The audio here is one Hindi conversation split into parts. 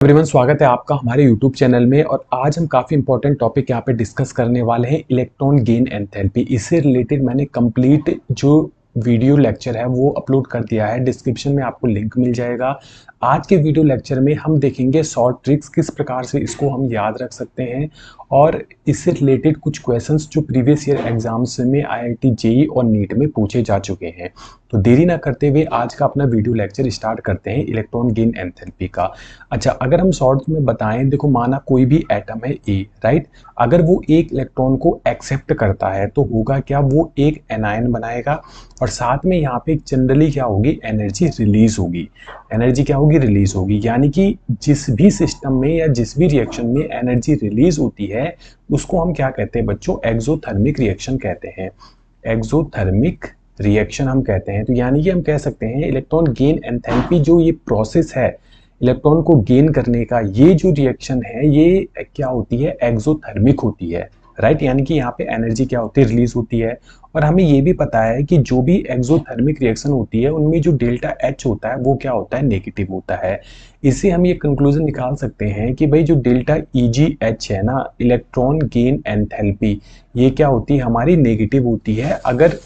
एवरीवन, स्वागत है आपका हमारे YouTube चैनल में। और आज हम काफ़ी इंपॉर्टेंट टॉपिक यहाँ पे डिस्कस करने वाले हैं, इलेक्ट्रॉन गेन एंथैल्पी। इससे रिलेटेड मैंने कंप्लीट जो वीडियो लेक्चर है वो अपलोड कर दिया है, डिस्क्रिप्शन में आपको लिंक मिल जाएगा। आज के वीडियो लेक्चर में हम देखेंगे शॉर्ट ट्रिक्स, किस प्रकार से इसको हम याद रख सकते हैं, और इससे रिलेटेड कुछ क्वेश्चंस जो प्रीवियस ईयर एग्जाम्स में IIT जेईई और नीट में पूछे जा चुके हैं। तो देरी ना करते हुए आज का अपना वीडियो लेक्चर स्टार्ट करते हैं इलेक्ट्रॉन गेन एंथैल्पी का। अच्छा, अगर हम शॉर्ट में बताएं, देखो माना कोई भी एटम है ए, राइट। अगर वो एक इलेक्ट्रॉन को एक्सेप्ट करता है तो होगा क्या, वो एक एनायन बनाएगा और साथ में यहाँ पे जनरली क्या होगी, एनर्जी रिलीज होगी। एनर्जी क्या होगी, रिलीज होगी। यानी कि जिस भी सिस्टम में या जिस भी रिएक्शन में एनर्जी रिलीज होती है उसको हम क्या कहते हैं बच्चों, एक्सोथर्मिक रिएक्शन कहते हैं। एक्सोथर्मिक रिएक्शन हम कहते हैं। तो यानी कि हम कह सकते हैं इलेक्ट्रॉन गेन एंथैल्पी जो ये प्रोसेस है इलेक्ट्रॉन को गेन करने का, ये जो रिएक्शन है ये क्या होती है, एक्सोथर्मिक होती है, राइट। यानी कि यहाँ पे एनर्जी क्या होती है, रिलीज होती है। और हमें ये भी पता है कि जो भी एक्सोथर्मिक रिएक्शन होती है उनमें जो डेल्टा एच होता है वो क्या होता है, नेगेटिव होता है। इससे हम ये कंक्लूजन निकाल सकते हैं कि भाई जो डेल्टा EgH है ना, इलेक्ट्रॉन गेन एंथैल्पी, ये क्या होती है, हमारी नेगेटिव होती है अगर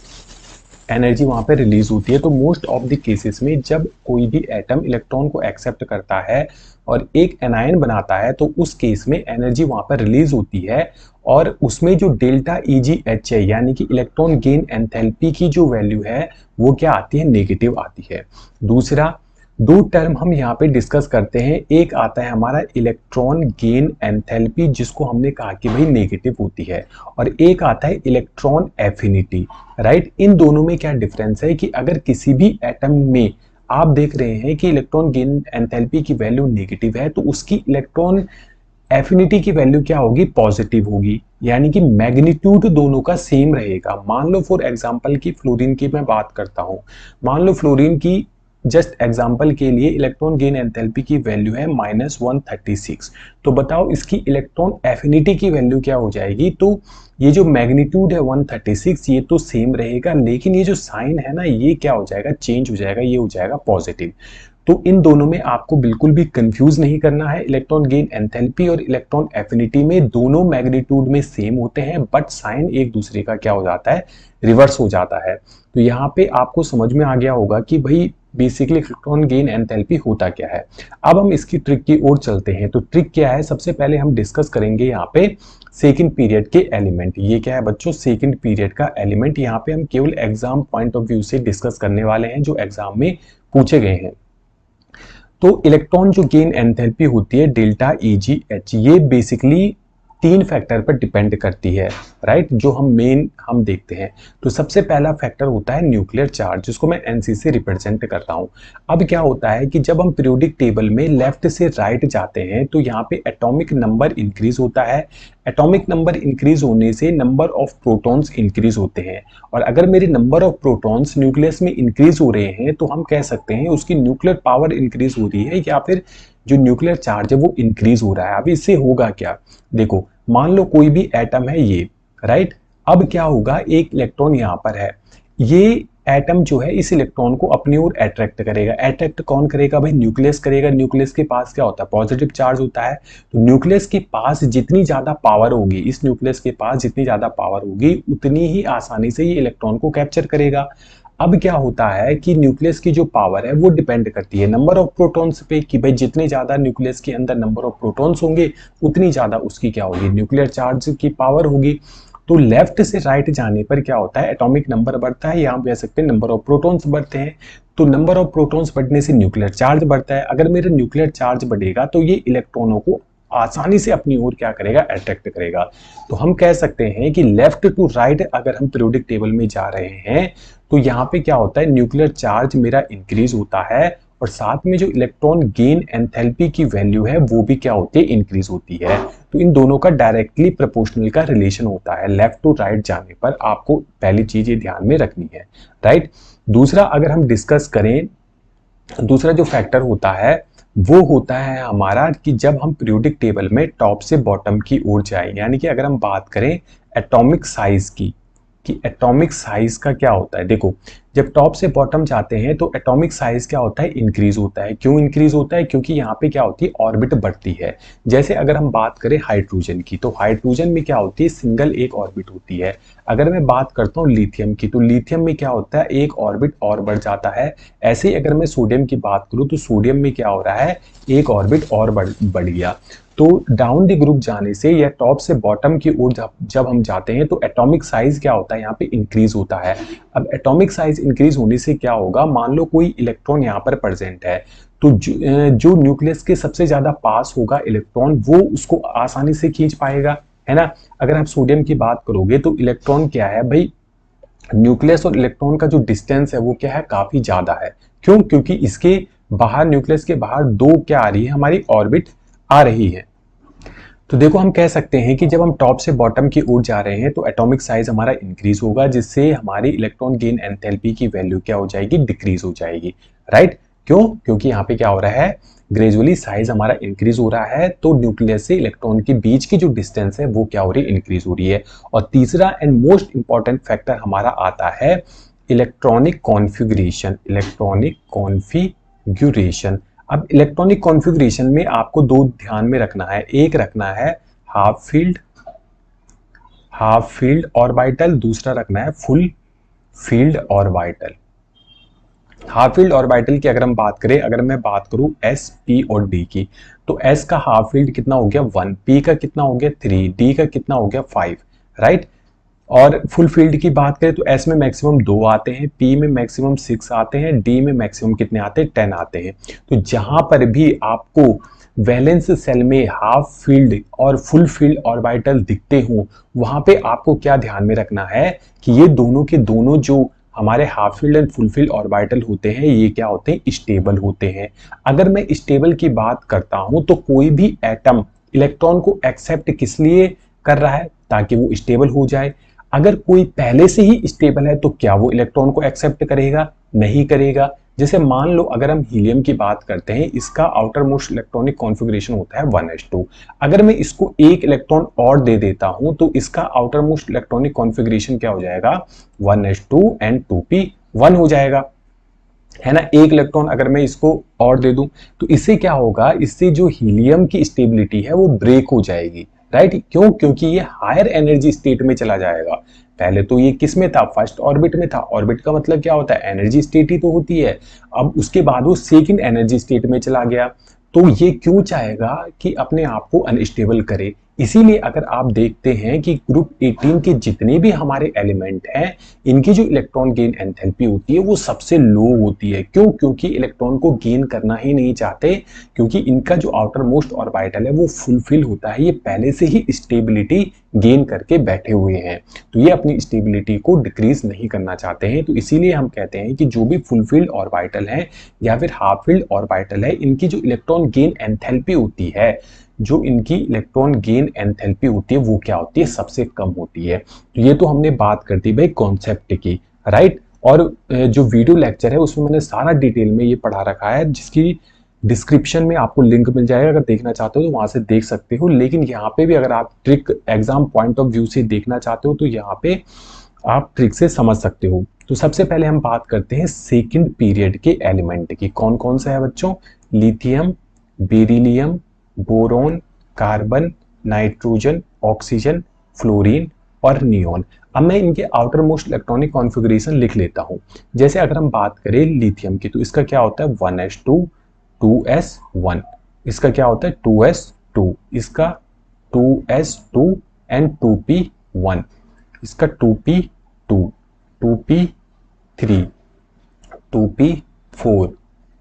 एनर्जी वहां पे रिलीज होती है। तो मोस्ट ऑफ द केसेस में जब कोई भी एटम इलेक्ट्रॉन को एक्सेप्ट करता है और एक एनायन बनाता है तो उस केस में एनर्जी वहां पर रिलीज होती है और उसमें जो डेल्टा EgH है यानी कि इलेक्ट्रॉन गेन एंथैल्पी की जो वैल्यू है वो क्या आती है, नेगेटिव आती है। दूसरा, दो टर्म हम यहाँ पे डिस्कस करते हैं। एक आता है हमारा इलेक्ट्रॉन गेन एंथैल्पी जिसको हमने कहा कि भाई नेगेटिव होती है, और एक आता है इलेक्ट्रॉन एफिनिटी, राइट। इन दोनों में क्या डिफरेंस है कि अगर किसी भी एटम में आप देख रहे हैं कि इलेक्ट्रॉन गेन एंथैल्पी की वैल्यू नेगेटिव है तो उसकी इलेक्ट्रॉन एफिनिटी की वैल्यू क्या होगी, पॉजिटिव होगी। यानी कि मैग्नीट्यूड दोनों का सेम रहेगा। मान लो फॉर एग्जांपल की फ्लोरीन की मैं बात करता हूं, मान लो फ्लोरीन की जस्ट एग्जांपल के लिए इलेक्ट्रॉन गेन एंथैल्पी की वैल्यू है -136। तो बताओ इसकी इलेक्ट्रॉन एफिनिटी की वैल्यू क्या हो जाएगी। तो ये जो मैग्नीट्यूड है 136 ये तो सेम रहेगा, लेकिन ये जो साइन है ना ये क्या हो जाएगा, चेंज हो जाएगा, ये हो जाएगा पॉजिटिव। तो इन दोनों में आपको बिल्कुल भी कंफ्यूज नहीं करना है। इलेक्ट्रॉन गेन एंथैल्पी और इलेक्ट्रॉन एफिनिटी में दोनों मैग्नीट्यूड में सेम होते हैं, बट साइन एक दूसरे का क्या हो जाता है, रिवर्स हो जाता है। तो यहाँ पे आपको समझ में आ गया होगा कि भाई बेसिकली इलेक्ट्रॉन गेन एंथैल्पी होता क्या है। अब हम इसकी ट्रिक की ओर चलते हैं। तो ट्रिक क्या है, सबसे पहले हम डिस्कस करेंगे यहाँ पे सेकंड पीरियड के एलिमेंट। ये क्या है बच्चों, सेकंड पीरियड का एलिमेंट। यहाँ पे हम केवल एग्जाम पॉइंट ऑफ व्यू से डिस्कस करने वाले हैं जो एग्जाम में पूछे गए हैं। तो इलेक्ट्रॉन जो गेन एंथैल्पी होती है डेल्टा EgH, ये बेसिकली तीन फैक्टर पर डिपेंड करती है, राइट। जो हम देखते हैं। तो सबसे पहला फैक्टर होता है न्यूक्लियर चार्ज, जिसको मैं NC से रिप्रेजेंट करता हूं। अब क्या होता है कि जब हम पीरियोडिक टेबल में लेफ्ट से राइट जाते हैं तो यहाँ पे एटॉमिक नंबर इंक्रीज होता है। एटॉमिक नंबर इंक्रीज होने से नंबर ऑफ प्रोटॉन्स इंक्रीज होते हैं, और अगर मेरे नंबर ऑफ प्रोटॉन्स न्यूक्लियस में इंक्रीज हो रहे हैं तो हम कह सकते हैं उसकी न्यूक्लियर पावर इंक्रीज हो रही है, या फिर जो न्यूक्लियर चार्ज है वो इंक्रीज हो रहा है। अब इससे होगा क्या, देखो मान लो कोई भी एटम है ये, राइट। अब क्या होगा, एक इलेक्ट्रॉन यहाँ पर है, ये एटम जो है इस इलेक्ट्रॉन को अपनी ओर अट्रैक्ट करेगा। अट्रैक्ट कौन करेगा भाई, न्यूक्लियस करेगा। न्यूक्लियस के पास क्या होता है, पॉजिटिव चार्ज होता है। तो न्यूक्लियस के पास जितनी ज्यादा पावर होगी, इस न्यूक्लियस के पास जितनी ज्यादा पावर होगी उतनी ही आसानी से ये इलेक्ट्रॉन को कैप्चर करेगा। अब क्या होता है कि न्यूक्लियस की जो पावर है वो डिपेंड करती है नंबर ऑफ प्रोटॉन्स पे, कि भाई जितने ज्यादा न्यूक्लियस के अंदर नंबर ऑफ प्रोटॉन्स होंगे उतनी ज्यादा उसकी क्या होगी, न्यूक्लियर चार्ज की पावर होगी। तो लेफ्ट से राइट जाने पर क्या होता है, एटॉमिक नंबर बढ़ता है, यहाँ कह सकते हैं नंबर ऑफ प्रोटॉन्स बढ़ते हैं। तो नंबर ऑफ प्रोटॉन्स बढ़ने से न्यूक्लियर चार्ज बढ़ता है। अगर मेरा न्यूक्लियर चार्ज बढ़ेगा तो ये इलेक्ट्रॉनों को आसानी से अपनी ओर क्या करेगा, अट्रैक्ट करेगा। तो हम कह सकते हैं कि लेफ्ट टू राइट अगर हम पीरियोडिक टेबल में जा रहे हैं तो यहाँ पे क्या होता है, न्यूक्लियर चार्ज मेरा इंक्रीज होता है, और साथ में जो इलेक्ट्रॉन गेन एंथैल्पी की वैल्यू है वो भी क्या होती है, इंक्रीज होती है। तो इन दोनों का डायरेक्टली प्रोपोर्शनल का रिलेशन होता है। लेफ्ट टू राइट जाने पर आपको पहली चीज ये ध्यान में रखनी है, राइट। दूसरा अगर हम डिस्कस करें, दूसरा जो फैक्टर होता है वो होता है हमारा कि जब हम पीरियोडिक टेबल में टॉप से बॉटम की ओर जाए, यानी कि अगर हम बात करें एटॉमिक साइज की, कि एटॉमिक साइज का क्या होता है। देखो जब टॉप से बॉटम जाते हैं तो एटॉमिक साइज क्या होता है, इंक्रीज होता है। क्यों इंक्रीज होता है? क्योंकि यहाँ पे क्या होती है, ऑर्बिट बढ़ती है। जैसे अगर हम बात करें हाइड्रोजन की, तो हाइड्रोजन में क्या होती है, सिंगल एक ऑर्बिट होती है। अगर मैं बात करता हूँ लिथियम की, तो लिथियम में क्या होता है, एक ऑर्बिट और बढ़ जाता है। ऐसे ही अगर मैं सोडियम की बात करूँ तो सोडियम में क्या हो रहा है, एक ऑर्बिट और बढ़ गया। तो डाउन द ग्रुप जाने से या टॉप से बॉटम की ओर जब हम जाते हैं तो एटॉमिक साइज क्या होता है, यहाँ पे इंक्रीज होता है। अब एटॉमिक साइज इंक्रीज होने से क्या होगा, मान लो कोई इलेक्ट्रॉन यहाँ पर प्रेजेंट है, तो जो न्यूक्लियस के सबसे ज्यादा पास होगा इलेक्ट्रॉन, वो उसको आसानी से खींच पाएगा, है ना। अगर आप सोडियम की बात करोगे तो इलेक्ट्रॉन क्या है भाई, न्यूक्लियस और इलेक्ट्रॉन का जो डिस्टेंस है वो क्या है, काफी ज्यादा है। क्यों? क्योंकि इसके बाहर, न्यूक्लियस के बाहर दो क्या आ रही है, हमारी ऑर्बिट आ रही है। तो देखो हम कह सकते हैं कि जब हम टॉप से बॉटम की ओर जा रहे हैं तो एटॉमिक साइज हमारा इंक्रीज होगा, जिससे हमारी इलेक्ट्रॉन गेन एंथैल्पी की वैल्यू क्या हो जाएगी, डिक्रीज हो जाएगी, राइट। क्यों? क्योंकि यहाँ पे क्या हो रहा है, ग्रेजुअली साइज हमारा इंक्रीज हो रहा है, तो न्यूक्लियस से इलेक्ट्रॉन के बीच की जो डिस्टेंस है वो क्या हो रही है, इंक्रीज हो रही है। और तीसरा एंड मोस्ट इंपॉर्टेंट फैक्टर हमारा आता है इलेक्ट्रॉनिक कॉन्फ़िगरेशन। इलेक्ट्रॉनिक कॉन्फ़िगरेशन, अब इलेक्ट्रॉनिक कॉन्फ़िगरेशन में आपको दो ध्यान में रखना है। एक रखना है हाफ फील्ड ऑर्बिटल, दूसरा रखना है full filled orbital. Half filled orbital की अगर हम बात करें, अगर मैं बात करूं एस, पी और डी की, तो एस का हाफ फील्ड कितना हो गया 1, पी का कितना हो गया 3, डी का कितना हो गया 5, राइट। और फुल फील्ड की बात करें तो एस में मैक्सिमम 2 आते हैं, पी में मैक्सिमम 6 आते हैं, डी में मैक्सिमम कितने आते हैं, 10 आते हैं। तो जहां पर भी आपको वैलेंस सेल में हाफ फील्ड और फुल फील्ड ऑर्बिटल दिखते हो, वहां पे आपको क्या ध्यान में रखना है कि ये दोनों के दोनों जो हमारे half field and full filled orbital होते हैं, ये क्या होते हैं, स्टेबल होते हैं। अगर मैं स्टेबल की बात करता हूं तो कोई भी एटम इलेक्ट्रॉन को एक्सेप्ट किस लिए कर रहा है, ताकि वो स्टेबल हो जाए। अगर कोई पहले से ही स्टेबल है तो क्या वो इलेक्ट्रॉन को एक्सेप्ट करेगा, नहीं करेगा। जैसे मान लो अगर हम हीलियम की बात करते हैं, इसका आउटर मोस्ट इलेक्ट्रॉनिक कॉन्फ़िगरेशन होता है 1s2। अगर मैं इसको एक इलेक्ट्रॉन और दे देता हूं तो इसका आउटर मोस्ट इलेक्ट्रॉनिक कॉन्फ़िगरेशन क्या हो जाएगा, 1s2 एंड 2p1 हो जाएगा, है ना। एक इलेक्ट्रॉन अगर मैं इसको और दे दूं तो इससे क्या होगा, इससे जो हीलियम की स्टेबिलिटी है वो ब्रेक हो जाएगी, राइट। क्यों? क्योंकि ये हायर एनर्जी स्टेट में चला जाएगा। पहले तो ये किस में था, फर्स्ट ऑर्बिट में था। ऑर्बिट का मतलब क्या होता है, एनर्जी स्टेट ही तो होती है। अब उसके बाद वो सेकंड एनर्जी स्टेट में चला गया, तो ये क्यों चाहेगा कि अपने आप को अनस्टेबल करे। इसीलिए अगर आप देखते हैं कि ग्रुप 18 के जितने भी हमारे एलिमेंट हैं, इनकी जो इलेक्ट्रॉन गेन एंथैल्पी होती है वो सबसे लो होती है। क्यों? क्योंकि इलेक्ट्रॉन को गेन करना ही नहीं चाहते, क्योंकि इनका जो आउटर मोस्ट ऑर्बिटल है वो फुलफिल होता है, ये पहले से ही स्टेबिलिटी गेन करके बैठे हुए हैं, तो ये अपनी स्टेबिलिटी को डिक्रीज नहीं करना चाहते हैं। तो इसीलिए हम कहते हैं कि जो भी फुलफिल्ड ऑर्बिटल है या फिर हाफ फील्ड ऑर्बिटल है, इनकी जो इलेक्ट्रॉन गेन एंथैल्पी होती है, जो इनकी इलेक्ट्रॉन गेन एंथैल्पी होती है वो क्या होती है, सबसे कम होती है। तो ये तो हमने बात कर दी भाई कॉन्सेप्ट की, राइट। और जो वीडियो लेक्चर है उसमें मैंने सारा डिटेल में ये पढ़ा रखा है, जिसकी डिस्क्रिप्शन में आपको लिंक मिल जाएगा, अगर देखना चाहते हो तो वहां से देख सकते हो। लेकिन यहाँ पे भी अगर आप trick exam point of view से देखना चाहते हो तो यहाँ पे आप ट्रिक से समझ सकते हो। तो सबसे पहले हम बात करते हैं सेकंड पीरियड के एलिमेंट की। कौन कौन सा है बच्चों, lithium, beryllium, boron, carbon, nitrogen, oxygen, fluorine और नियोन। अब मैं इनके आउटर मोस्ट इलेक्ट्रॉनिक कॉन्फ़िगरेशन लिख लेता हूं। जैसे अगर हम बात करें लिथियम की, तो इसका क्या होता है 1s2 2s1, इसका क्या होता है 2s2, इसका 2s2 एंड 2p1, इसका 2p2, 2p3, 2p4,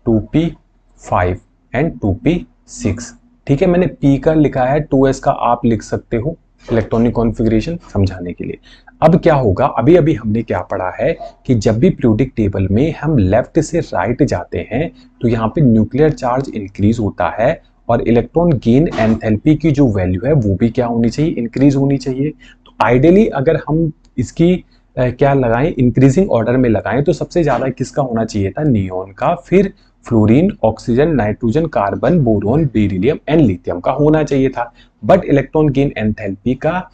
2p5 and 2p6। ठीक है, मैंने P का लिखा है, 2s का आप लिख सकते हो इलेक्ट्रॉनिक कॉन्फ़िगरेशन समझाने के लिए। अब क्या होगा, अभी अभी हमने क्या पढ़ा है कि जब भी पीरियोडिक टेबल में हम लेफ्ट से राइट जाते हैं तो यहाँ पे न्यूक्लियर चार्ज इंक्रीज होता है और इलेक्ट्रॉन गेन एंथैल्पी की जो वैल्यू है वो भी क्या होनी चाहिए, इंक्रीज होनी चाहिए। तो आइडियली अगर हम इसकी क्या लगाएं, इंक्रीजिंग ऑर्डर में लगाएं, तो सबसे ज्यादा किसका होना चाहिए था, नियोन का, फिर fluorine, oxygen, nitrogen, carbon, boron, beryllium and lithium का होना चाहिए था। बट इलेक्ट्रॉन गेन एंथैल्पी का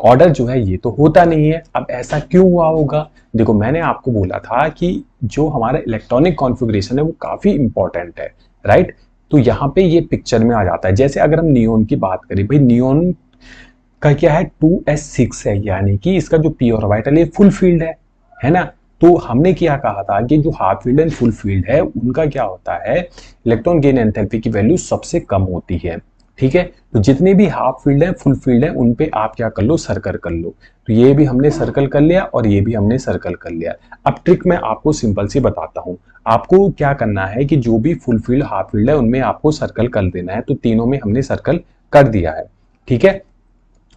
ऑर्डर जो है ये तो होता नहीं है। अब ऐसा क्यों हुआ होगा? देखो, मैंने आपको बोला था कि जो हमारा इलेक्ट्रॉनिक कॉन्फ़िगरेशन है वो काफी इंपॉर्टेंट है, राइट? तो यहाँ पे ये पिक्चर में आ जाता है। जैसे अगर हम नियोन की बात करें, भाई नियोन का क्या है, 2s6 है, यानी कि इसका जो पी ऑर्बिटल है फुल फील्ड है ना? तो हमने क्या कहा था कि जो half field and full field है उनका क्या होता है, इलेक्ट्रॉन गेन एंथैल्पी की वैल्यू सबसे कम होती है। ठीक है, तो जितने भी हाफ फील्ड है फुल फील्ड है उन पे आप क्या कर लो, सर्कल कर लो। तो ये भी हमने सर्कल कर लिया और ये भी हमने सर्कल कर लिया। अब ट्रिक मैं आपको सिंपल सी बताता हूं। आपको क्या करना है कि जो भी फुल फील्ड हाफ फील्ड है उनमें आपको सर्कल कर देना है। तो तीनों में हमने सर्कल कर दिया है। ठीक है,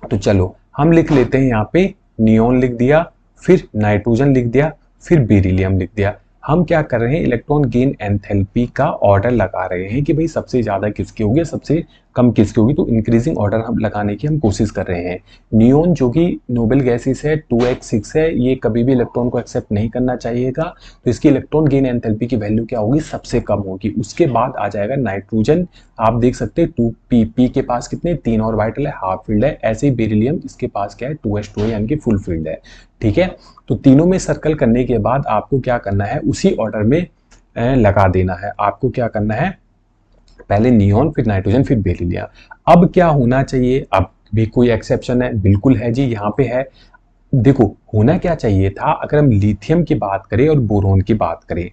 तो चलो हम लिख लेते हैं यहाँ पे नियोन लिख दिया, फिर नाइट्रोजन लिख दिया, फिर बेरिलियम लिख दिया। हम क्या कर रहे हैं, इलेक्ट्रॉन गेन एंथैल्पी का ऑर्डर लगा रहे हैं कि भाई सबसे ज्यादा किसकी होगी, सबसे कम किसकी होगी। तो इंक्रीजिंग ऑर्डर हम लगाने की हम कोशिश कर रहे हैं। नियोन जो कि नोबेल गैसेस है, 2s6 है, ये कभी भी इलेक्ट्रॉन को एक्सेप्ट नहीं करना चाहिएगा। तो इसकी इलेक्ट्रॉन गेन एंथैल्पी की वैल्यू क्या होगी, सबसे कम होगी। उसके बाद आ जाएगा नाइट्रोजन। आप देख सकते हैं 2p के पास कितने, 3 ऑर्बिटल है, हाफ फील्ड है। ऐसे ही बेरिलियम, इसके पास क्या है, 2s2 यानी कि फुल फील्ड है। ठीक है, तो तीनों में सर्कल करने के बाद आपको क्या करना है, उसी ऑर्डर में लगा देना है। आपको क्या करना है, पहले नियोन, फिर नाइट्रोजन, फिर बेरिलियम। अब क्या होना चाहिए, अब भी कोई एक्सेप्शन है? बिल्कुल है जी, यहाँ पे है। देखो, होना क्या चाहिए था, अगर हम लिथियम की बात करें और बोरोन की बात करें,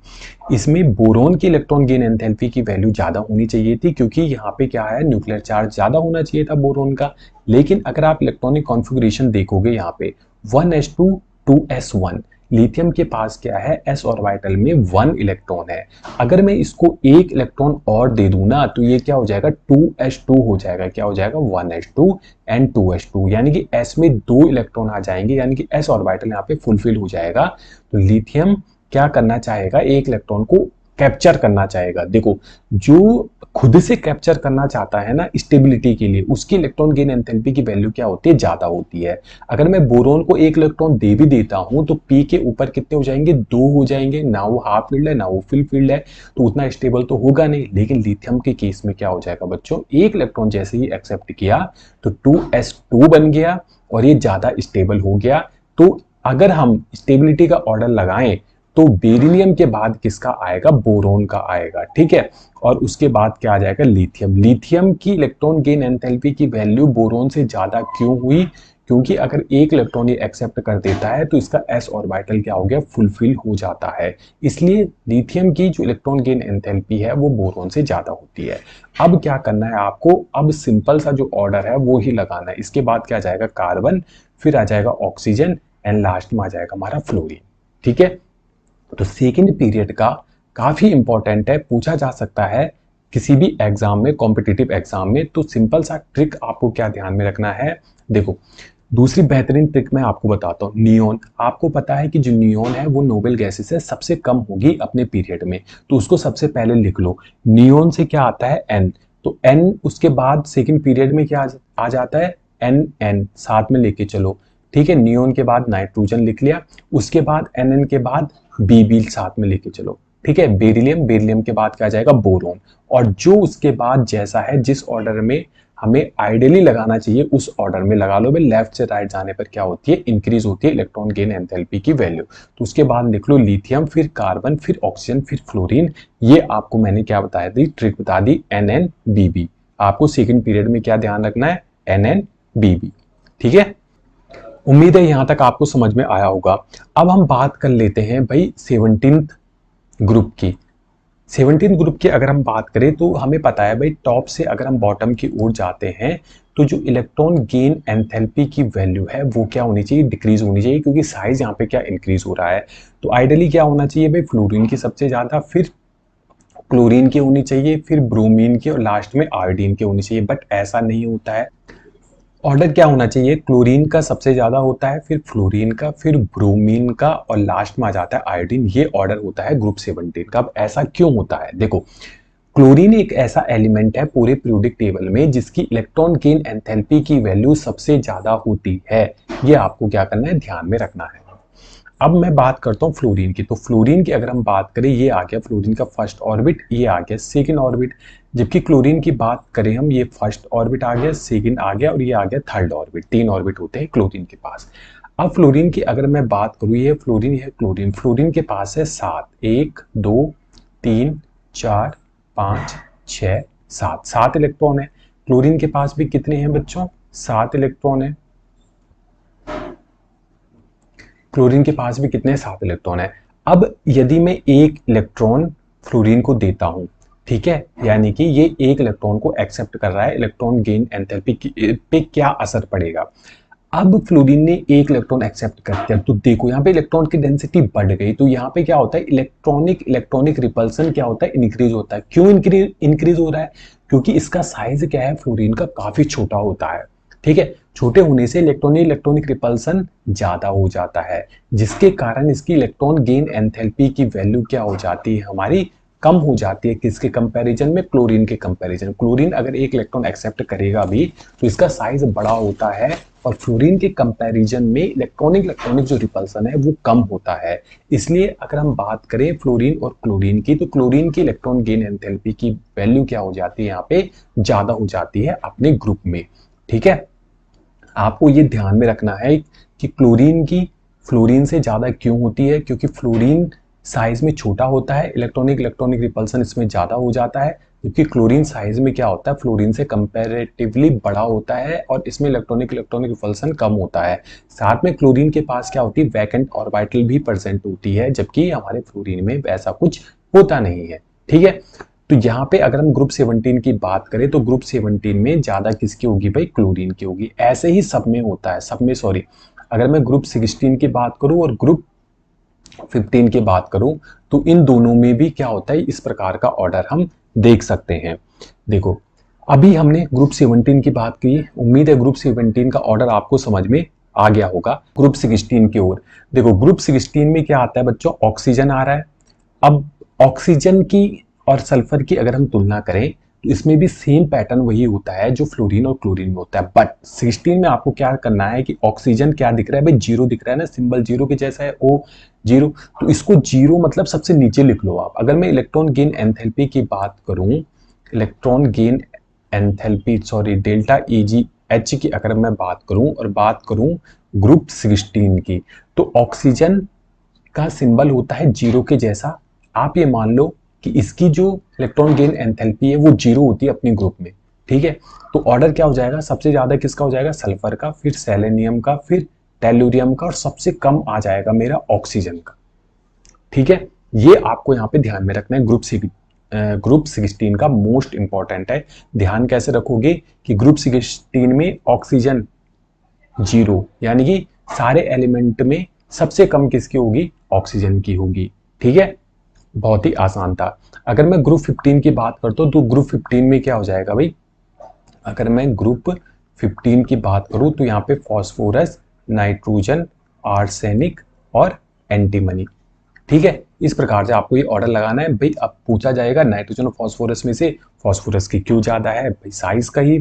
इसमें बोरोन की इलेक्ट्रॉन गेन एंथैल्पी की वैल्यू ज्यादा होनी चाहिए थी, क्योंकि यहाँ पे क्या है, न्यूक्लियर चार्ज ज्यादा होना चाहिए था बोरोन का। लेकिन अगर आप इलेक्ट्रॉनिक कॉन्फ़िगरेशन देखोगे, यहाँ पे 1s2 2s1, लिथियम के पास क्या है, s ऑर्बिटल में 1 इलेक्ट्रॉन है। अगर मैं इसको एक इलेक्ट्रॉन और दे दूं ना, तो ये क्या हो जाएगा, 2s2 हो जाएगा। क्या हो जाएगा, 1s2 एंड 2s2, यानी कि s में 2 इलेक्ट्रॉन आ जाएंगे, यानी कि s ऑर्बिटल यहाँ पे फुलफिल हो जाएगा। तो लिथियम क्या करना चाहेगा, एक इलेक्ट्रॉन को कैप्चर करना चाहेगा। देखो, जो खुद से कैप्चर करना चाहता है ना स्टेबिलिटी के लिए, उसकी इलेक्ट्रॉन गेन एंथैल्पी की वैल्यू क्या होती है, ज्यादा होती है। अगर मैं बोरोन को एक इलेक्ट्रॉन दे भी देता हूं तो p के ऊपर कितने हो जाएंगे, 2 हो जाएंगे। ना वो हाफ फील्ड है ना वो फुल फील्ड है, तो उतना स्टेबल तो होगा नहीं। लेकिन लिथियम के केस में क्या हो जाएगा बच्चों, एक इलेक्ट्रॉन जैसे ही एक्सेप्ट किया तो 2s2 बन गया और ये ज्यादा स्टेबल हो गया। तो अगर हम स्टेबिलिटी का ऑर्डर लगाएं तो बेरिलियम के बाद किसका आएगा, बोरोन का आएगा। ठीक है, और उसके बाद क्या आ जाएगा, लिथियम। लिथियम की इलेक्ट्रॉन गेन एंथैल्पी की वैल्यू बोरोन से ज्यादा क्यों हुई, क्योंकि अगर एक इलेक्ट्रॉन ये एक्सेप्ट कर देता है तो इसका s ऑर्बिटल क्या हो गया, फुलफिल हो जाता है। इसलिए लिथियम की जो इलेक्ट्रॉन गेन एंथैल्पी है वो बोरोन से ज्यादा होती है। अब क्या करना है आपको, अब सिंपल सा जो ऑर्डर है वो ही लगाना है। इसके बाद क्या आ जाएगा, कार्बन, फिर आ जाएगा ऑक्सीजन एंड लास्ट में आ जाएगा हमारा फ्लोरीन। ठीक है, तो सेकेंड पीरियड का काफी इंपॉर्टेंट है, पूछा जा सकता है किसी भी एग्जाम में, कॉम्पिटिटिव एग्जाम में। तो सिंपल सा ट्रिक आपको क्या ध्यान में रखना है, देखो दूसरी बेहतरीन ट्रिक मैं आपको बताता हूँ। नियोन, आपको पता है कि जो नियोन है वो नोबेल गैसेस से सबसे कम होगी अपने पीरियड में, तो उसको सबसे पहले लिख लो। नियोन से क्या आता है, एन, तो एन उसके बाद सेकेंड पीरियड में क्या आ जाता है, एन एन साथ में लेके चलो। ठीक है, नियोन के बाद नाइट्रोजन लिख लिया, उसके बाद एन एन के बाद बी साथ में लेके चलो। ठीक है, बेरिलियम, बेरिलियम के बाद क्या आ जाएगा, बोरोन। और जो उसके बाद जैसा है, जिस ऑर्डर में हमें आइडियली लगाना चाहिए उस ऑर्डर में लगा लो। लेफ्ट से राइट जाने पर क्या होती है, इंक्रीज होती है इलेक्ट्रॉन गेन एंथैल्पी की वैल्यू। तो उसके बाद लिख लो लिथियम, फिर कार्बन, फिर ऑक्सीजन, फिर फ्लोरीन। ये आपको मैंने क्या बताया थी, ट्रिक बता दी, NN-BB। आपको सेकंड पीरियड में क्या ध्यान रखना है, NN-BB। ठीक है, उम्मीद है यहां तक आपको समझ में आया होगा। अब हम बात कर लेते हैं भाई 17th ग्रुप की। 17th ग्रुप की अगर हम बात करें तो हमें पता है भाई, टॉप से अगर हम बॉटम की ओर जाते हैं तो जो इलेक्ट्रॉन गेन एंथैल्पी की वैल्यू है वो क्या होनी चाहिए, डिक्रीज होनी चाहिए, क्योंकि साइज यहाँ पे क्या इंक्रीज हो रहा है। तो आइडियली क्या होना चाहिए भाई, फ्लोरीन की सबसे ज्यादा, फिर क्लोरीन की होनी चाहिए, फिर ब्रोमीन की और लास्ट में आयोडीन की होनी चाहिए। बट ऐसा नहीं होता है। ऑर्डर क्या होना चाहिए, क्लोरीन का सबसे ज्यादा होता है, फिर फ्लोरीन का, फिर ब्रोमीन का और लास्ट में आ जाता है आयोडीन। ये ऑर्डर होता है ग्रुप 17 का। अब ऐसा क्यों होता है, देखो क्लोरीन एक ऐसा एलिमेंट है पूरे पीरियोडिक टेबल में जिसकी इलेक्ट्रॉन गेन एंथैल्पी की वैल्यू सबसे ज्यादा होती है। ये आपको क्या करना है, ध्यान में रखना है। अब मैं बात करता हूँ फ्लोरीन की। तो फ्लोरीन की अगर हम बात करें, ये आ गया फ्लोरीन का फर्स्ट ऑर्बिट, ये आ गया सेकंड ऑर्बिट। जबकि क्लोरीन की बात करें हम, ये फर्स्ट ऑर्बिट आ गया, सेकंड आ गया और ये आ गया थर्ड ऑर्बिट। 3 ऑर्बिट होते हैं क्लोरीन के पास। अब फ्लोरीन की अगर मैं बात करूँ, ये फ्लोरीन है, क्लोरीन फ्लोरीन के पास है 7, 1 2 3 4 5 6 7, 7 इलेक्ट्रॉन है। क्लोरीन के पास भी कितने हैं बच्चों? 7 इलेक्ट्रॉन है। क्लोरीन के पास भी कितने? 7 इलेक्ट्रॉन है। अब यदि मैं एक इलेक्ट्रॉन फ्लोरीन को देता हूं, ठीक है, यानी कि ये एक इलेक्ट्रॉन को एक्सेप्ट कर रहा है, इलेक्ट्रॉन गेन एंथैल्पी पे क्या असर पड़ेगा? अब फ्लोरीन ने एक इलेक्ट्रॉन एक्सेप्ट कर दिया, तो देखो यहाँ पे इलेक्ट्रॉन की डेंसिटी बढ़ गई, तो यहाँ पे क्या होता है, इलेक्ट्रॉनिक रिपल्सन क्या होता है? इंक्रीज होता है। क्यों इंक्रीज हो रहा है? क्योंकि इसका साइज क्या है, फ्लोरीन का काफी छोटा होता है। ठीक है, छोटे होने से इलेक्ट्रॉनिक रिपल्सन ज्यादा हो जाता है, जिसके कारण इसकी इलेक्ट्रॉन गेन एंथैल्पी की वैल्यू क्या हो जाती है हमारी? कम हो जाती है। किसके कंपैरिजन में? क्लोरीन के कंपैरिजन। क्लोरीन अगर एक इलेक्ट्रॉन एक्सेप्ट करेगा भी तो इसका साइज बड़ा होता है, और फ्लोरीन के कंपैरिजन में इलेक्ट्रॉनिक जो रिपल्सन है वो कम होता है। इसलिए अगर हम बात करें फ्लोरीन और क्लोरीन की, तो क्लोरीन की इलेक्ट्रॉन गेन एंथैल्पी की वैल्यू क्या हो जाती है? यहाँ पे ज्यादा हो जाती है अपने ग्रुप में। ठीक है, आपको ये ध्यान में रखना है कि क्लोरीन की फ्लोरीन से ज्यादा क्यों होती है? क्योंकि फ्लोरीन साइज में छोटा होता है, इलेक्ट्रॉनिक रिपल्सन इसमें ज्यादा हो जाता है। जबकि क्लोरीन साइज में क्या होता है, फ्लोरीन से कंपैरेटिवली बड़ा होता है और इसमें इलेक्ट्रॉनिक रिपल्सन कम होता है। साथ में क्लोरीन के पास क्या होती है, वैकेंट ऑर्बिटल भी प्रेजेंट होती है, जबकि हमारे फ्लोरीन में वैसा कुछ होता नहीं है। ठीक है, तो यहाँ पे अगर हम ग्रुप 17 की बात करें तो ग्रुप 17 में ज्यादा किसकी होगी भाई? क्लोरीन की होगी। ऐसे ही सब में होता है, सब में सॉरी, अगर मैं ग्रुप 16 की बात करूं और ग्रुप 15 की बात करूं, तो इन दोनों में भी क्या होता है, इस प्रकार का ऑर्डर हम देख सकते हैं। देखो, अभी हमने ग्रुप 17 की बात की, उम्मीद है ग्रुप 17 का ऑर्डर आपको समझ में आ गया होगा। ग्रुप 16 की ओर देखो, ग्रुप 16 में क्या आता है बच्चों? ऑक्सीजन आ रहा है। अब ऑक्सीजन की और सल्फर की अगर हम तुलना करें तो इसमें भी सेम पैटर्न वही होता है जो फ्लोरीन और क्लोरीन में होता है। बट 16 में आपको क्या करना है कि ऑक्सीजन क्या दिख रहा है भाई? जीरो दिख रहा है ना, सिंबल जीरो के जैसा है, ओ जीरो। तो इसको जीरो मतलब सबसे नीचे लिख लो आप। अगर मैं इलेक्ट्रॉन गेन एंथैल्पी की बात करूं, electron gain enthalpy sorry delta EgH की अगर मैं बात करूं और बात करूं ग्रुप 16 की, तो ऑक्सीजन का सिंबल होता है जीरो के जैसा। आप ये मान लो कि इसकी जो इलेक्ट्रॉन गेन एंथैल्पी है वो जीरो होती है अपने ग्रुप में। ठीक है, तो ऑर्डर क्या हो जाएगा? सबसे ज्यादा किसका हो जाएगा? सल्फर का, फिर सेलेनियम का, फिर टेलुरियम का, और सबसे कम आ जाएगा मेरा ऑक्सीजन का। ठीक है, ये आपको यहाँ पे ध्यान में रखना है। ग्रुप 16 का मोस्ट इंपॉर्टेंट है। ध्यान कैसे रखोगे कि ग्रुप 16 में ऑक्सीजन जीरो, यानी कि सारे एलिमेंट में सबसे कम किसकी होगी? ऑक्सीजन की होगी। ठीक है, बहुत ही आसान था। अगर मैं ग्रुप 15 की बात करता हूं तो ग्रुप 15 में क्या हो जाएगा भाई? अगर मैं ग्रुप 15 की बात करूं तो यहाँ पे फॉस्फोरस, नाइट्रोजन, आर्सेनिक और एंटीमनी। ठीक है, इस प्रकार से आपको ये ऑर्डर लगाना है भाई। अब पूछा जाएगा नाइट्रोजन और फॉस्फोरस में से फॉस्फोरस की क्यों ज्यादा है भाई? साइज का ही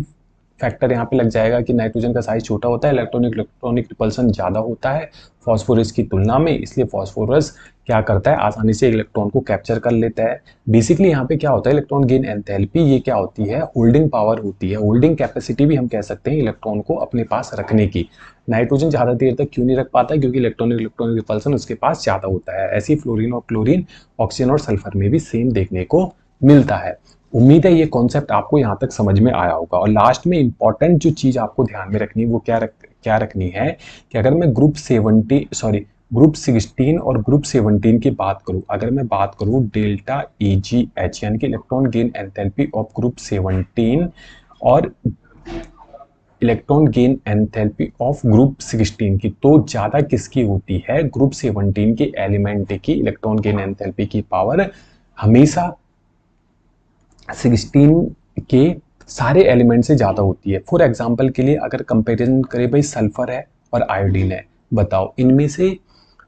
फैक्टर यहाँ पे लग जाएगा कि नाइट्रोजन का साइज छोटा होता है, इलेक्ट्रॉनिक रिपल्सन ज्यादा होता है फॉस्फोरस की तुलना में, इसलिए फॉस्फोरस क्या करता है, आसानी से इलेक्ट्रॉन को कैप्चर कर लेता है। बेसिकली यहाँ पे क्या होता है, इलेक्ट्रॉन गेन एंथैल्पी ये क्या होती है? होल्डिंग पावर होती है, होल्डिंग कैपेसिटी भी हम कह सकते हैं इलेक्ट्रॉन को अपने पास रखने की। नाइट्रोजन ज्यादा देर तक क्यों नहीं रख पाता? क्योंकि इलेक्ट्रॉनिक रिपल्सन उसके पास ज्यादा होता है। ऐसे ही फ्लोरीन और क्लोरीन, ऑक्सीजन और सल्फर में भी सेम देखने को मिलता है। उम्मीद है ये कॉन्सेप्ट आपको यहाँ तक समझ में आया होगा। और लास्ट में इंपॉर्टेंट जो चीज आपको ध्यान में रखनी है वो क्या रखनी है कि अगर मैं ग्रुप 16 और ग्रुप 17 की बात करूं, अगर मैं बात करूं डेल्टा EgH यानी कि electron gain enthalpy of group 17 और electron gain enthalpy of group 16 की, तो ज्यादा किसकी होती है? ग्रुप 17 के एलिमेंट की इलेक्ट्रॉन गेन एंथैल्पी की पावर हमेशा 16 के सारे एलिमेंट से ज्यादा होती है। फॉर एग्जांपल के लिए अगर कंपैरिजन करें भाई, सल्फर है और आयोडीन है, बताओ इनमें से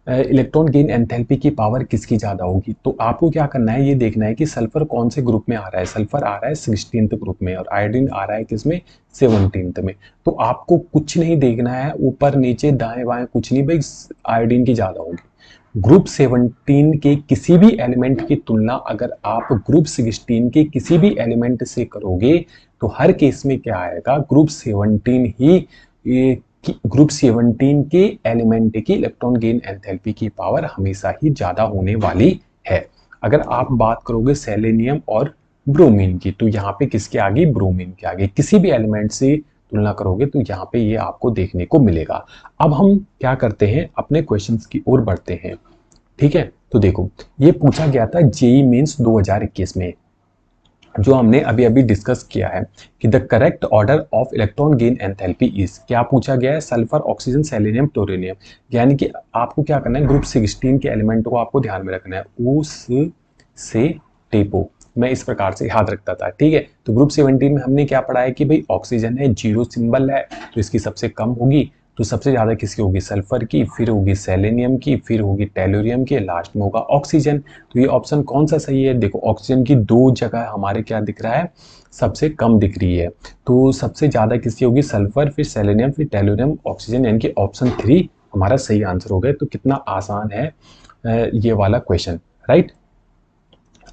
इलेक्ट्रॉन गेन एंथैल्पी की पावर किसकी ज्यादा होगी? तो आपको क्या करना है, ये देखना है कि सल्फर कौन से ग्रुप में आ रहा है। सल्फर आ रहा है 16th ग्रुप में और आयोडीन आ रहा है किसमें? 17th में। तो आपको कुछ नहीं देखना है, ऊपर नीचे दाएं बाएं कुछ नहीं भाई, आयोडीन की ज्यादा होगी। ग्रुप 17 के किसी भी एलिमेंट की तुलना अगर आप ग्रुप 16 के किसी भी एलिमेंट से करोगे तो हर केस में क्या आएगा, ग्रुप 17 ही ग्रुप 17 के एलिमेंट की इलेक्ट्रॉन गेन एंथैल्पी की पावर हमेशा ही ज्यादा होने वाली है। अगर आप बात करोगे सेलेनियम और ब्रोमीन की, तो यहाँ पे किसके आगे, ब्रोमीन के आगे किसी भी एलिमेंट से तुलना करोगे तो यहाँ पे ये आपको देखने को मिलेगा। अब हम क्या करते हैं, अपने क्वेश्चंस की ओर बढ़ते हैं। ठीक है, तो देखो ये पूछा गया था जेई मेंस 2021 में, जो हमने अभी अभी डिस्कस किया है कि the correct order of electron gain enthalpy is, क्या पूछा गया है, सल्फर, ऑक्सीजन, सेलेनियम, फ्लोरीनियम। यानी कि आपको क्या करना है, ग्रुप 16 के एलिमेंट को आपको ध्यान में रखना है, उस से टेपो, मैं इस प्रकार से याद रखता था। ठीक है, तो ग्रुप 17 में हमने क्या पढ़ा है कि भाई ऑक्सीजन है, 0 सिंबल है, तो इसकी सबसे कम होगी, तो सबसे ज्यादा किसकी होगी, सल्फर की, फिर होगी सेलेनियम की, फिर होगी टेलोरियम की, लास्ट में होगा ऑक्सीजन। तो ये ऑप्शन कौन सा सही है, देखो ऑक्सीजन की दो जगह हमारे क्या दिख रहा है, सबसे कम दिख रही है, तो सबसे ज्यादा किसकी होगी, सल्फर, फिर सेलेनियम, फिर टेलोरियम, ऑक्सीजन, यानी कि ऑप्शन 3 हमारा सही आंसर हो गया। तो कितना आसान है ये वाला क्वेश्चन, राइट।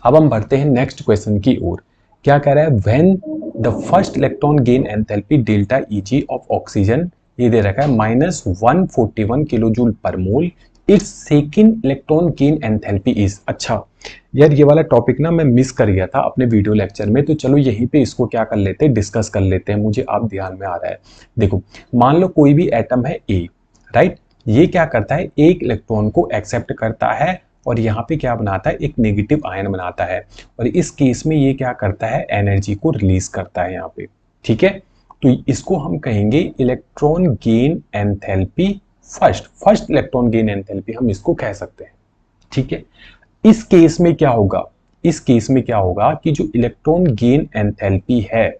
अब हम बढ़ते हैं नेक्स्ट क्वेश्चन की ओर। क्या कह रहा है, when the first electron gain enthalpy delta easy of oxygen, ये दे रखा है -141 किलो जूल पर मोल, it's second electron gain enthalpy is. अच्छा यार, ये वाला टॉपिक ना मैं मिस कर गया था अपने वीडियो लेक्चर में, तो चलो यहीं पे इसको क्या कर लेते हैं, डिस्कस कर लेते हैं, मुझे अब ध्यान में आ रहा है। देखो मान लो कोई भी एटम है ए, राइट, ये क्या करता है, एक इलेक्ट्रॉन को एक्सेप्ट करता है और यहाँ पे क्या बनाता है, एक नेगेटिव आयन बनाता है, और इस केस में ये क्या करता है, एनर्जी को रिलीज करता है यहाँ पे। ठीक है, तो इसको हम कहेंगे electron gain enthalpy first electron gain enthalpy हम इसको कह सकते हैं। ठीक है, इस केस में क्या होगा, इस केस में क्या होगा कि जो इलेक्ट्रॉन गेन एंथैल्पी है,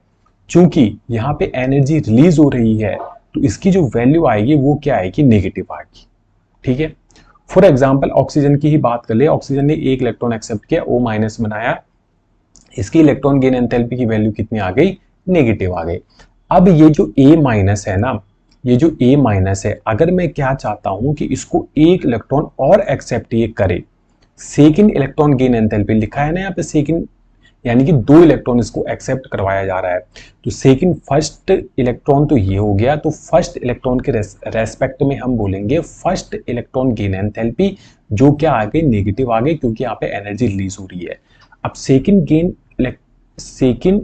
चूंकि यहाँ पे एनर्जी रिलीज हो रही है, तो इसकी जो वैल्यू आएगी वो क्या आएगी, नेगेटिव आएगी। ठीक है, फॉर एग्जाम्पल ऑक्सीजन की ही बात कर ले, ऑक्सीजन ने एक इलेक्ट्रॉन एक्सेप्ट किया, O- बनाया, इसकी इलेक्ट्रॉन गेन एंथैल्पी की वैल्यू कितनी आ गई, नेगेटिव आ गई। अब ये जो A- है ना, ये जो A- है, अगर मैं क्या चाहता हूं कि इसको एक इलेक्ट्रॉन और एक्सेप्ट ये करे, सेकंड इलेक्ट्रॉन गेन एंथैल्पी लिखा है ना यहाँ पे सेकंड, यानी कि 2 इलेक्ट्रॉन इसको एक्सेप्ट करवाया जा रहा है, तो सेकंड फर्स्ट इलेक्ट्रॉन तो ये हो गया, तो फर्स्ट इलेक्ट्रॉन के रेस्पेक्ट में हम बोलेंगे फर्स्ट इलेक्ट्रॉन गेन एंथैल्पी, जो क्या आ गई, नेगेटिव आ गई, क्योंकि यहाँ पे एनर्जी रिलीज हो रही है। अब सेकंड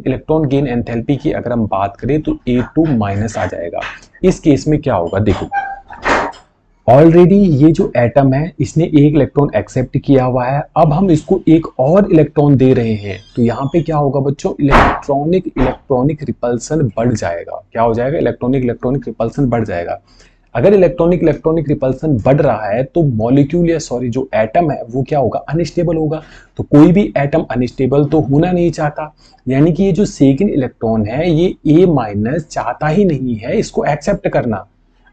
इलेक्ट्रॉन गेन एंथैल्पी की अगर हम बात करें तो A2- आ जाएगा। इस केस में क्या होगा, देखो ऑलरेडी ये जो एटम है इसने एक इलेक्ट्रॉन एक्सेप्ट किया हुआ है, अब हम इसको एक और इलेक्ट्रॉन दे रहे हैं, तो यहाँ पे क्या होगा बच्चों, इलेक्ट्रॉनिक रिपल्सन बढ़ जाएगा। क्या हो जाएगा, इलेक्ट्रॉनिक रिपल्सन बढ़ जाएगा। अगर इलेक्ट्रॉनिक रिपल्सन बढ़ रहा है तो मॉलिक्यूल या सॉरी जो एटम है वो क्या होगा, अनस्टेबल होगा। तो कोई भी एटम अनस्टेबल तो होना नहीं चाहता, यानी कि ये जो सेकंड इलेक्ट्रॉन है ये A- चाहता ही नहीं है इसको एक्सेप्ट करना।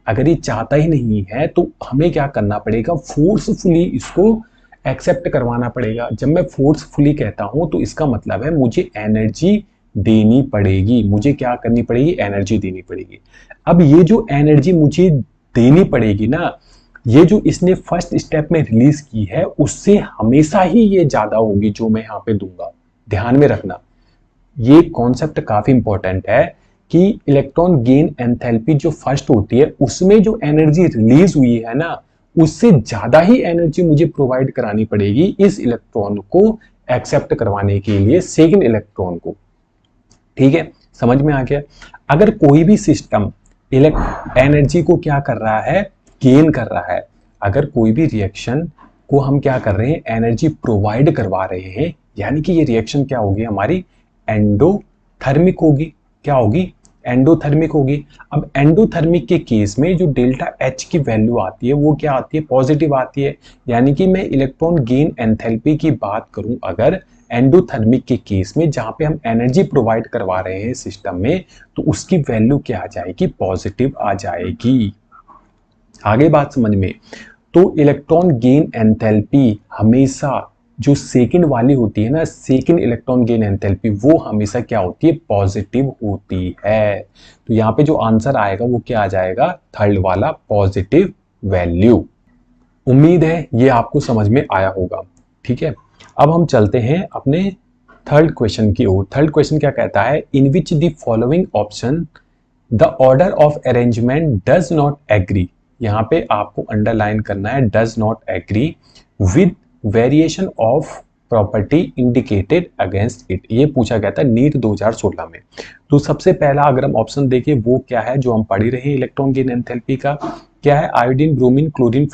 अगर ये चाहता ही नहीं है तो हमें क्या करना पड़ेगा, फोर्सफुली इसको एक्सेप्ट करवाना पड़ेगा। जब मैं फोर्सफुली कहता हूं तो इसका मतलब है मुझे एनर्जी देनी पड़ेगी, मुझे क्या करनी पड़ेगी, एनर्जी देनी पड़ेगी। अब ये जो एनर्जी मुझे देनी पड़ेगी ना, ये जो इसने फर्स्ट स्टेप में रिलीज की है उससे हमेशा ही ये ज्यादा होगी जो मैं यहाँ पे दूंगा। ध्यान में रखना, ये कॉन्सेप्ट काफी इंपॉर्टेंट है कि इलेक्ट्रॉन गेन एंथैल्पी जो फर्स्ट होती है उसमें जो एनर्जी रिलीज हुई है ना, उससे ज्यादा ही एनर्जी मुझे प्रोवाइड करानी पड़ेगी इस इलेक्ट्रॉन को एक्सेप्ट करवाने के लिए सेकंड इलेक्ट्रॉन को। ठीक है, समझ में आ गया। अगर कोई भी सिस्टम एनर्जी को क्या कर रहा है, गेन कर रहा है, अगर कोई भी रिएक्शन को हम क्या कर रहे हैं, एनर्जी प्रोवाइड करवा रहे हैं, यानी कि ये रिएक्शन क्या होगी हमारी, एंडोथर्मिक होगी। क्या होगी, एंडोथर्मिक होगी। अब एंडोथर्मिक के केस में जो डेल्टा H की वैल्यू आती है वो क्या आती है, पॉजिटिव आती है। यानी कि मैं इलेक्ट्रॉन गेन एंथैल्पी की बात करूं अगर एंडोथर्मिक के केस में, जहां पे हम एनर्जी प्रोवाइड करवा रहे हैं सिस्टम में, तो उसकी वैल्यू क्या आ जाएगी, पॉजिटिव आ जाएगी। आगे बात समझ में, तो इलेक्ट्रॉन गेन एंथैल्पी हमेशा जो सेकंड वाली होती है ना, सेकंड इलेक्ट्रॉन गेन एंथैल्पी, वो हमेशा क्या होती है, पॉजिटिव होती है। तो यहाँ पे जो आंसर आएगा वो क्या आ जाएगा, थर्ड वाला, पॉजिटिव वैल्यू। उम्मीद है ये आपको समझ में आया होगा। ठीक है, अब हम चलते हैं अपने थर्ड क्वेश्चन की ओर। थर्ड क्वेश्चन क्या कहता है, in which the following option the order of arrangement does not agree. यहाँ पे आपको अंडरलाइन करना है does not agree with variation of property indicated against it. ये पूछा गया था नीट 2016 में। तो सबसे पहला अगर हम ऑप्शन देखें वो क्या है जो हम पढ़ ही रहे हैं इलेक्ट्रॉन गेन एंथैल्पी का, क्या है, आयोडीन, ब्रोमीन, क्लोरीन,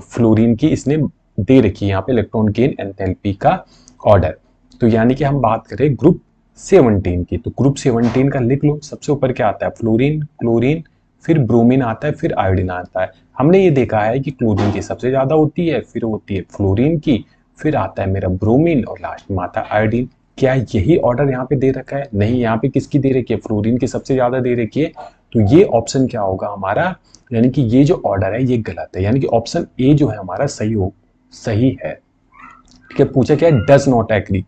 फ्लोरीन की इसने दे रखी है यहाँ पे इलेक्ट्रॉन गेन एंथैल्पी का ऑर्डर। तो यानी कि हम बात करें ग्रुप 17 की, तो ग्रुप 17 का लिख लो। सबसे ऊपर क्या आता है, फ्लोरीन, क्लोरीन, फिर ब्रोमीन आता है, फिर आयोडीन आता है। हमने ये देखा है कि क्लोरीन की सबसे ज्यादा होती है, फिर होती है फ्लोरीन की, फिर आता है मेरा ब्रोमीन और लास्ट में आता है आयोडीन। क्या यही ऑर्डर यहाँ पे दे रखा है? नहीं, यहाँ पे किसकी दे रखी है, फ्लोरीन की सबसे ज्यादा दे रखी है। तो ये ऑप्शन क्या होगा हमारा, यानी कि ये जो ऑर्डर है ये गलत है, यानी कि ऑप्शन ए जो है हमारा सही है। ठीक है, पूछा क्या है, डज नॉट एग्री,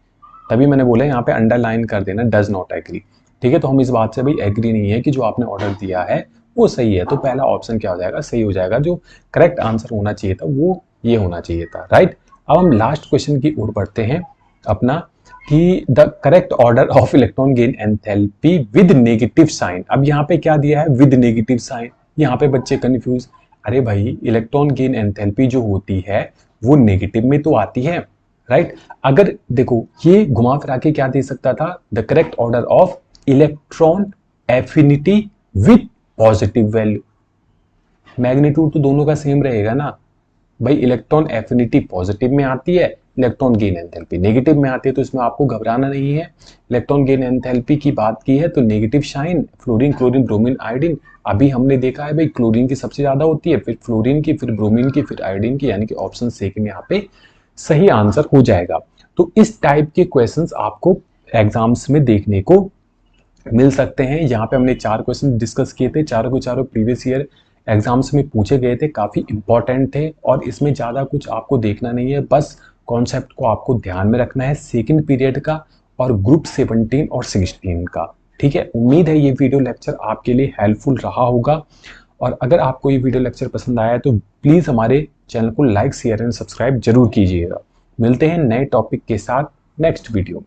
तभी मैंने बोला यहाँ पे अंडरलाइन कर देना डज नॉट एग्री। ठीक है, तो हम इस बात से भाई एग्री नहीं है कि जो आपने ऑर्डर दिया है वो सही है। तो पहला ऑप्शन क्या हो जाएगा, सही हो जाएगा। जो करेक्ट आंसर होना चाहिए था वो ये होना चाहिए था, राइट। अब हम लास्ट क्वेश्चन की ओर बढ़ते हैं अपना, कि the correct order of electron gain enthalpy with negative sign. अब यहाँ पे क्या दिया है, विद नेगेटिव साइन। यहाँ पे बच्चे कंफ्यूज, अरे भाई इलेक्ट्रॉन गेन एंथैल्पी जो होती है वो नेगेटिव में तो आती है, राइट। अगर देखो ये घुमा फिरा के क्या दे सकता था, the correct order of electron affinity with positive value. Magnitude तो दोनों का सेम रहेगा ना भाई, इलेक्ट्रॉन एफिनिटी पॉजिटिव में आती है, इलेक्ट्रॉन गेन एंथैल्पी नेगेटिव में आती है, तो इसमें आपको घबराना नहीं है। इलेक्ट्रॉन गेन एंथैल्पी की बात की है तो negative sign, fluorine, chlorine, bromine, iodine. अभी हमने देखा है भाई क्लोरीन की सबसे ज्यादा होती है, फिर फ्लोरीन की, फिर ब्रोमीन की, फिर आयोडीन की, यानी कि ऑप्शन सेकंड यहाँ पे सही आंसर हो जाएगा। तो इस टाइप के क्वेश्चंस आपको एग्जाम्स में देखने को मिल सकते हैं। यहाँ पे हमने 4 क्वेश्चन डिस्कस किए थे, चारों के चारों प्रीवियस ईयर एग्जाम्स में पूछे गए थे, काफी इंपॉर्टेंट थे और इसमें ज्यादा कुछ आपको देखना नहीं है, बस कॉन्सेप्ट को आपको ध्यान में रखना है सेकंड पीरियड का और ग्रुप 17 और 16 का। ठीक है, उम्मीद है ये वीडियो लेक्चर आपके लिए हेल्पफुल रहा होगा, और अगर आपको ये वीडियो लेक्चर पसंद आया है तो प्लीज हमारे चैनल को लाइक, शेयर एंड सब्सक्राइब जरूर कीजिएगा। मिलते हैं नए टॉपिक के साथ नेक्स्ट वीडियो में।